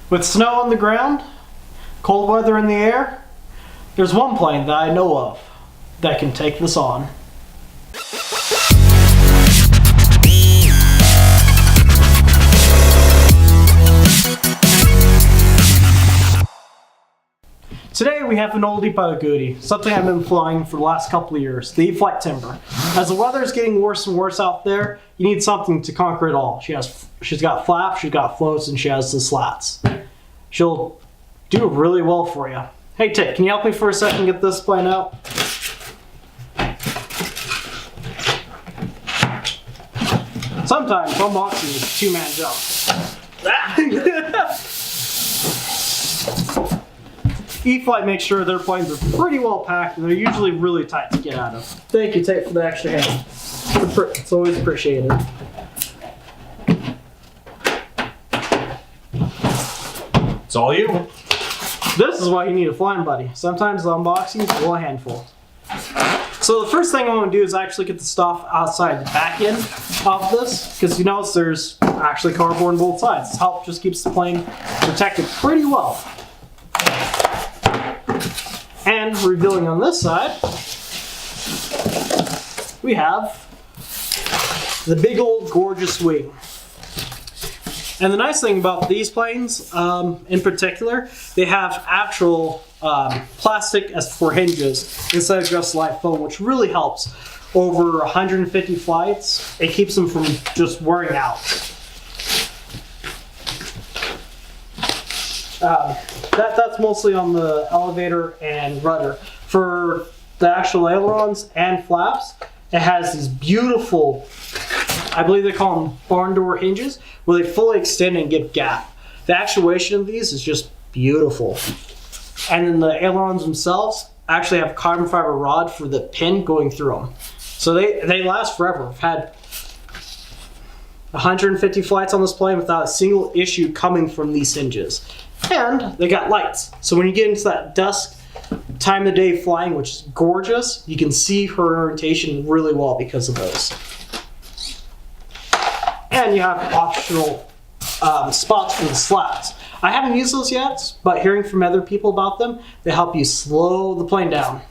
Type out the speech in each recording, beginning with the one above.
With snow on the ground, cold weather in the air, there's one plane that I know of that can take this on. Today we have an oldie but a goodie, something I've been flying for the last couple of years, the E-Flite Timber. As the weather is getting worse and worse out there, you need something to conquer it all. She's got flaps, she's got floats, and she has the slats. She'll do really well for you. Hey Tit, can you help me for a second get this plane out? Sometimes unboxing is a two-man job. E-Flite makes sure their planes are pretty well packed and they're usually really tight to get out of. Thank you, Tate, for the extra hand. It's always appreciated. It's all you. This is why you need a flying buddy. Sometimes the unboxing is a handful. So the first thing I want to do is actually get the stuff outside the back end of this, because you notice there's actually cardboard on both sides. This help just keeps the plane protected pretty well. And revealing on this side, we have the big old gorgeous wing. And the nice thing about these planes, in particular, they have actual plastic as for hinges instead of just LiPo, which really helps. Over 150 flights, it keeps them from just wearing out. That's mostly on the elevator and rudder. For the actual ailerons and flaps, it has these beautiful, I believe they call them barn door hinges, where they fully extend and give gap. The actuation of these is just beautiful. And then the ailerons themselves actually have carbon fiber rod for the pin going through them. So they last forever. I've had 150 flights on this plane without a single issue coming from these hinges. And they got lights. So when you get into that dusk time of day flying, which is gorgeous, you can see her orientation really well because of those. And you have optional spots for the slats. I haven't used those yet, but hearing from other people about them, they help you slow the plane down.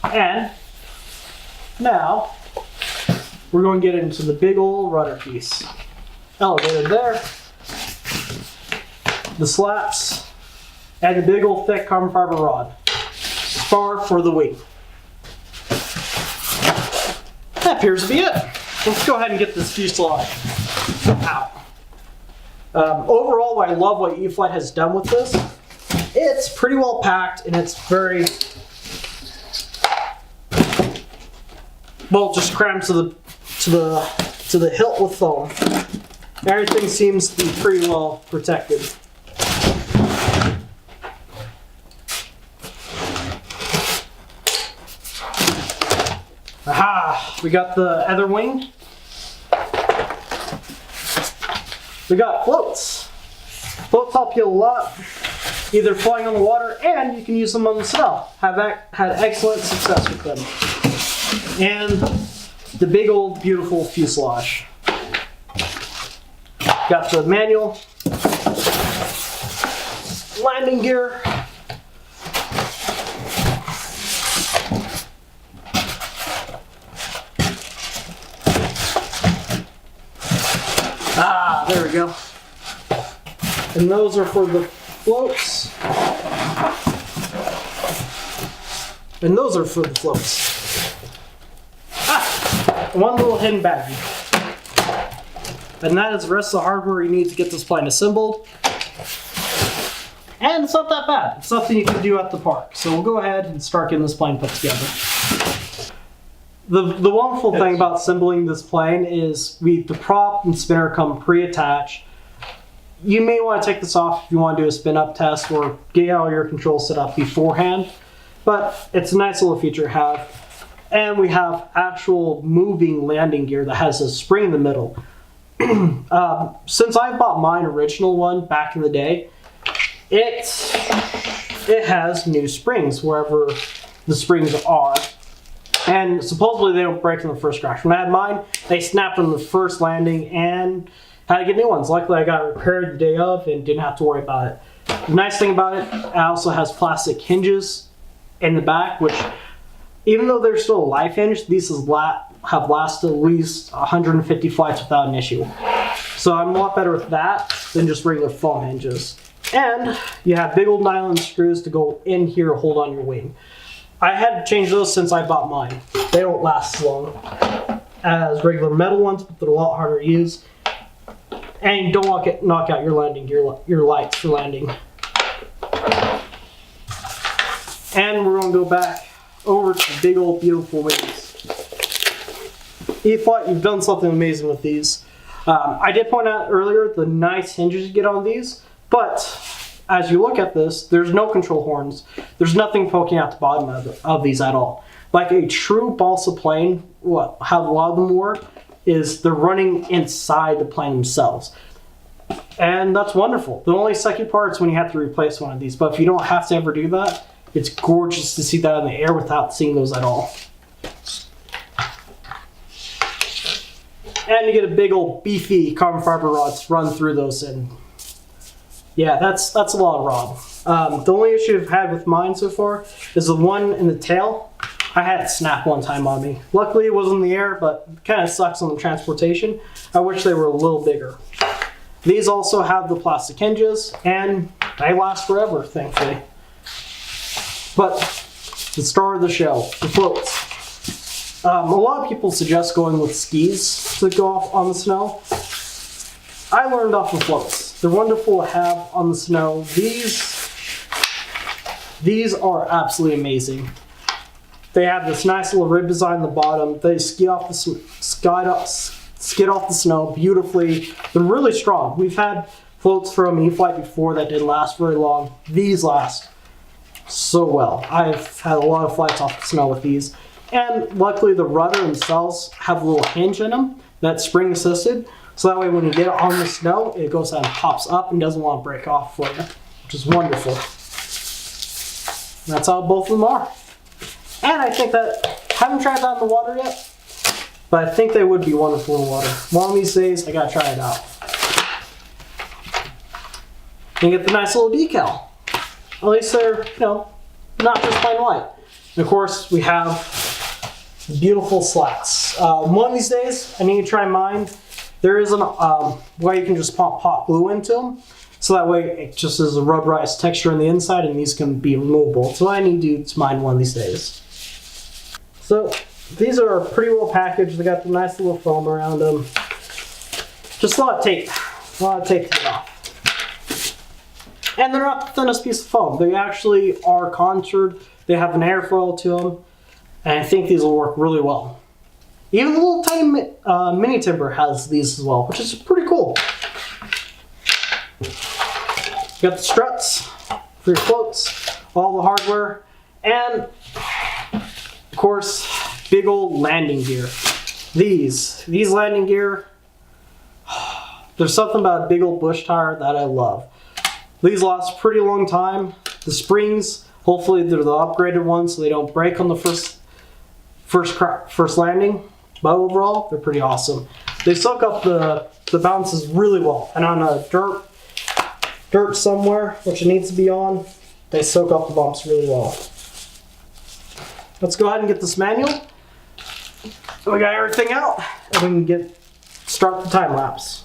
And now we're going to get into the big old rudder piece. Elevator there, the slats, and the big old thick carbon fiber rod. Spar for the wing. That appears to be it. Let's go ahead and get this fuselage out. Overall, I love what E-Flite has done with this. It's pretty well packed and it's very well just crammed to the hilt with foam. Everything seems to be pretty well protected. Aha! We got the other wing. We got floats. Floats help you a lot, either flying on the water and you can use them on the snow. Have had excellent success with them. And the big old beautiful fuselage. Got the manual, landing gear, there we go. And those are for the floats. And those are for the floats. One little hidden baggie. And that is the rest of the hardware you need to get this plane assembled. And it's not that bad. It's something you can do at the park. So we'll go ahead and start getting this plane put together. The wonderful thing about assembling this plane is the prop and spinner come pre-attached. You may want to take this off if you want to do a spin-up test or get all your controls set up beforehand. But it's a nice little feature to have. And we have actual moving landing gear that has a spring in the middle. Since I bought mine original one back in the day, it has new springs wherever the springs are. And supposedly they don't break on the first crash. When I had mine, they snapped on the first landing and had to get new ones. Luckily I got it repaired the day of and didn't have to worry about it. The nice thing about it also has plastic hinges in the back, which even though they're still a life hinge, these have lasted at least 150 flights without an issue. So I'm a lot better with that than just regular foam hinges. And you have big old nylon screws to go in here to hold on your wing. I had to change those since I bought mine. They don't last as long as regular metal ones, but they're a lot harder to use. And you don't want to knock out your landing gear, your lights for landing. And we're going to go back over to the big old beautiful wings. E-Flite, you've done something amazing with these. I did point out earlier the nice hinges you get on these, but as you look at this, there's no control horns. There's nothing poking out the bottom of these at all. Like a true balsa plane, how a lot of them work is they're running inside the plane themselves. And that's wonderful. The only sucky part is when you have to replace one of these, but if you don't have to ever do that, it's gorgeous to see that in the air without seeing those at all. And you get a big old beefy carbon fiber rods run through those, and yeah, that's a lot of rod. The only issue I've had with mine so far is the one in the tail. I had it snap one time on me. Luckily it was in the air, but it kind of sucks on the transportation. I wish they were a little bigger. These also have the plastic hinges, and they last forever, thankfully. But the star of the show, the floats. A lot of people suggest going with skis to go off on the snow. I learned off of floats. They're wonderful to have on the snow. These are absolutely amazing. They have this nice little rib design on the bottom. They skid off the snow beautifully. They're really strong. We've had floats from E-Flite before that didn't last very long. These last so well. I've had a lot of flights off the snow with these. And luckily the rudder themselves have a little hinge in them that's spring assisted. So that way when you get it on the snow, it goes and hops up and doesn't want to break off for you, which is wonderful. And that's how both of them are. And I think that, haven't tried that in the water yet, but I think they would be wonderful in the water. One of these days, I gotta try it out. And get the nice little decal. At least they're, not just plain white. And of course, we have beautiful slats. One of these days, I need to try mine. There is a way you can just pop hot glue into them. So that way it just is a rubberized texture on the inside and these can be removable. So I need to do to mine one of these days. So these are pretty well packaged. They got the nice little foam around them. Just a lot of tape to get off. And they're not the thinnest piece of foam. They actually are contoured. They have an airfoil to them. And I think these will work really well. Even the little tiny mini timber has these as well, which is pretty cool. You got the struts for your floats, all the hardware, and of course, big old landing gear. These landing gear, there's something about a big old bush tire that I love. These last a pretty long time. The springs, hopefully they're the upgraded ones so they don't break on the first landing. But overall, they're pretty awesome. They soak up the bounces really well. And on a dirt somewhere, which it needs to be on, they soak up the bumps really well. Let's go ahead and get this manual. So we got everything out, and we can start the time lapse.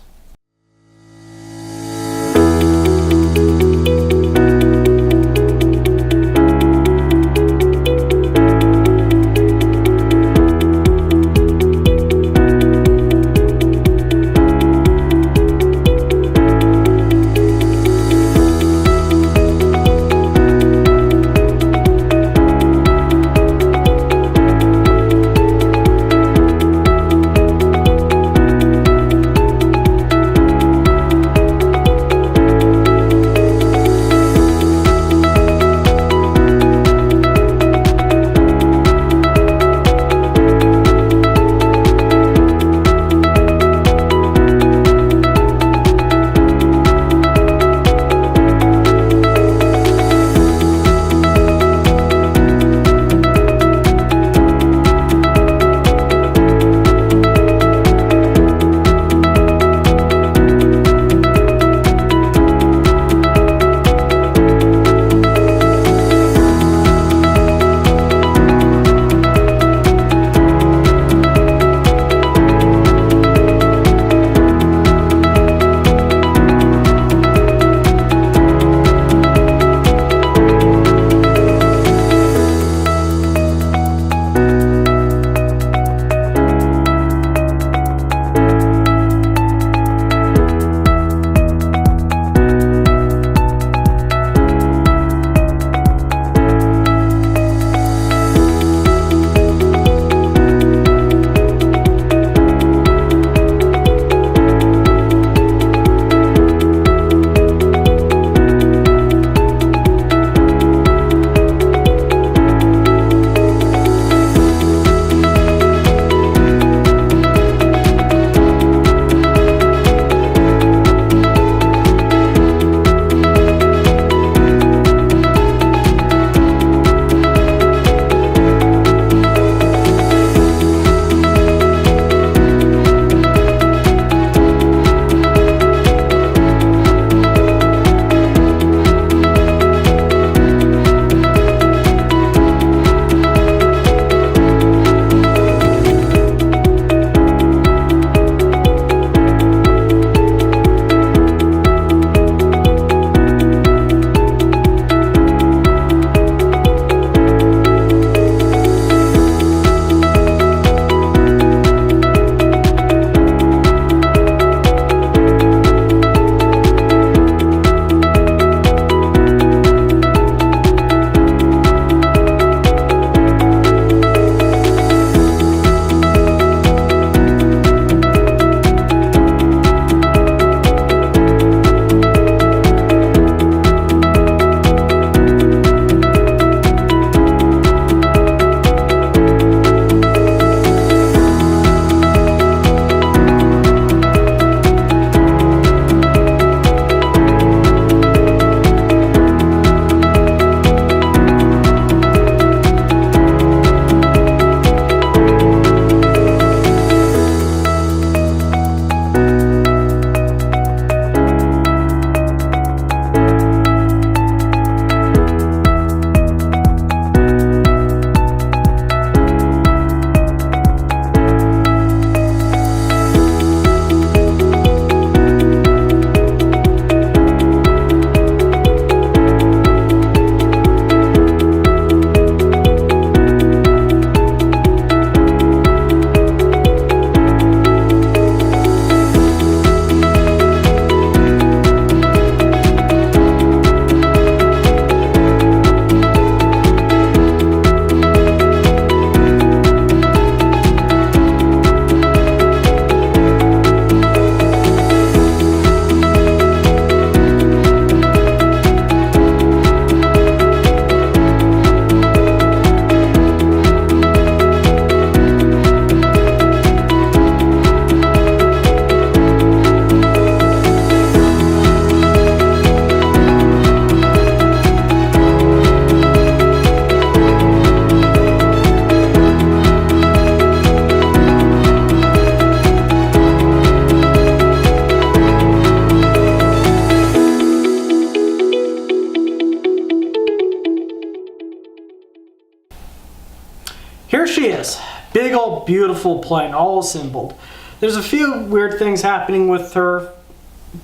here she is. Big old beautiful plane, all assembled. There's a few weird things happening with her,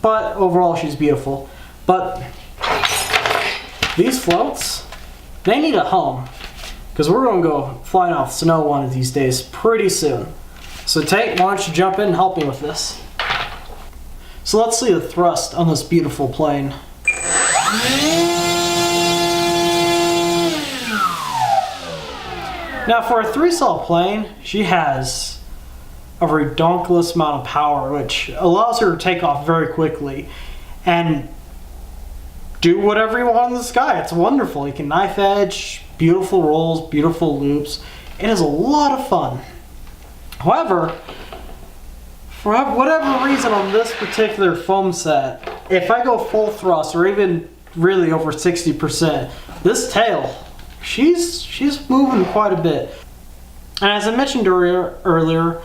but overall she's beautiful. But these floats, they need a home, because we're going to go flying off snow one of these days pretty soon. So Tate, why don't you jump in and help me with this? So let's see the thrust on this beautiful plane. Now for a 3-cell plane, she has a redonkulous amount of power, which allows her to take off very quickly and do whatever you want in the sky. It's wonderful. You can knife edge, beautiful rolls, beautiful loops. It is a lot of fun. However, for whatever reason on this particular foam set, if I go full thrust or even really over 60%, this tail, she's moving quite a bit. And as I mentioned earlier,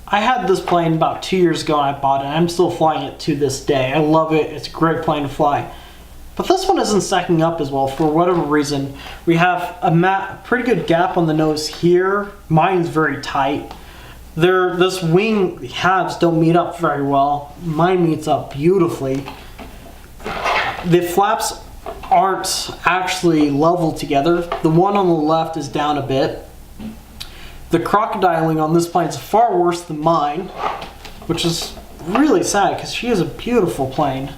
I had this plane about 2 years ago and I bought it. I'm still flying it to this day. I love it. It's a great plane to fly. But this one isn't stacking up as well for whatever reason. We have a pretty good gap on the nose here. Mine's very tight. This wing halves don't meet up very well. Mine meets up beautifully. The flaps aren't actually level together. The one on the left is down a bit. The crocodiling on this plane is far worse than mine, which is really sad because she is a beautiful plane.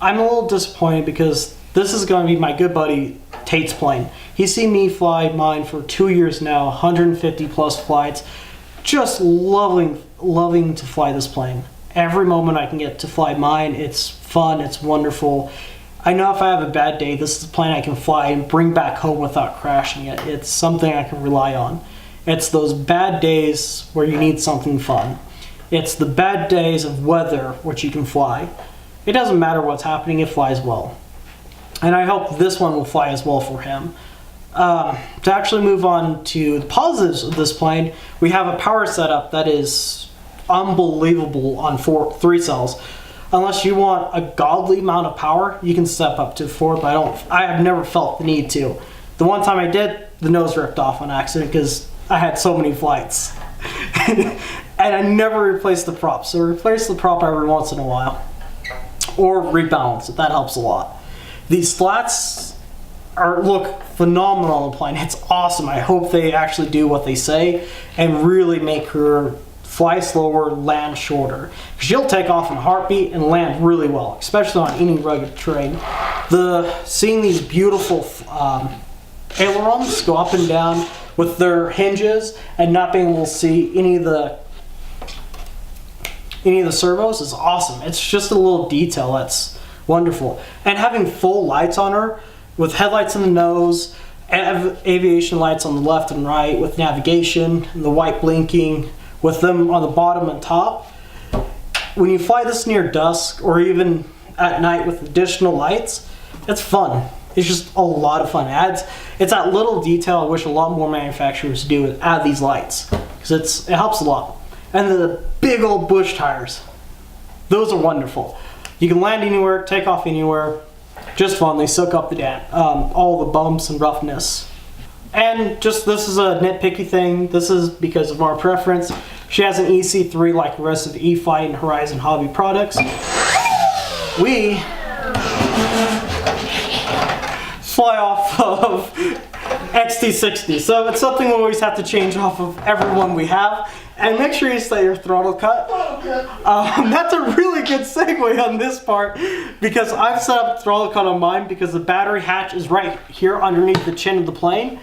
I'm a little disappointed because this is going to be my good buddy Tate's plane. He's seen me fly mine for 2 years now, 150 plus flights. Just loving to fly this plane. Every moment I can get to fly mine, it's fun, it's wonderful. I know if I have a bad day, this is a plane I can fly and bring back home without crashing it. It's something I can rely on. It's those bad days where you need something fun. It's the bad days of weather which you can fly. It doesn't matter what's happening, it flies well. And I hope this one will fly as well for him. To actually move on to the positives of this plane, we have a power setup that is unbelievable on 3 cells. Unless you want a godly amount of power, you can step up to 4, but I have never felt the need to. The one time I did, the nose ripped off on accident because I had so many flights. And I never replaced the prop, so replace the prop every once in a while. Or rebalance it, that helps a lot. These slats look phenomenal on the plane. It's awesome. I hope they actually do what they say and really make her fly slower, land shorter. She'll take off in a heartbeat and land really well, especially on any rugged terrain. Seeing these beautiful ailerons go up and down with their hinges and not being able to see any of the servos is awesome. It's just a little detail that's wonderful. And having full lights on her with headlights in the nose and aviation lights on the left and right with navigation and the white blinking with them on the bottom and top. When you fly this near dusk or even at night with additional lights, it's fun. It's just a lot of fun. It's that little detail I wish a lot more manufacturers do is add these lights because it helps a lot. And the big old bush tires, those are wonderful. You can land anywhere, take off anywhere, just fun. They soak up all the bumps and roughness. And just this is a nitpicky thing. This is because of our preference. She has an EC3 like the rest of the E-Flite and Horizon Hobby products. We fly off of XT60, so it's something we always have to change off of every one we have. And make sure you set your throttle cut. That's a really good segue on this part because I've set up throttle cut on mine because the battery hatch is right here underneath the chin of the plane.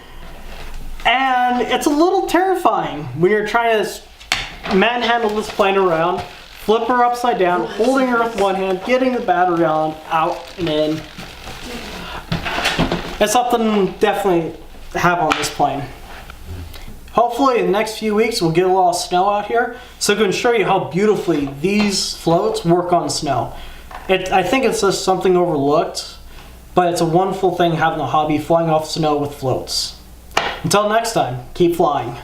And it's a little terrifying when you're trying to manhandle this plane around, flip her upside down, holding her with one hand, getting the battery on, out and in. It's something definitely to have on this plane. Hopefully in the next few weeks we'll get a lot of snow out here so I can show you how beautifully these floats work on snow. I think it's just something overlooked, but it's a wonderful thing having a hobby flying off snow with floats. Until next time, keep flying.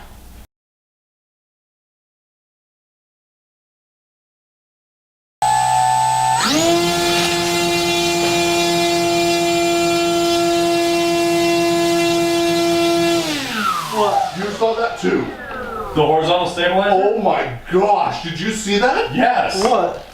What? You saw that too. The horizontal stabilizer? Oh my gosh, did you see that? Yes. What?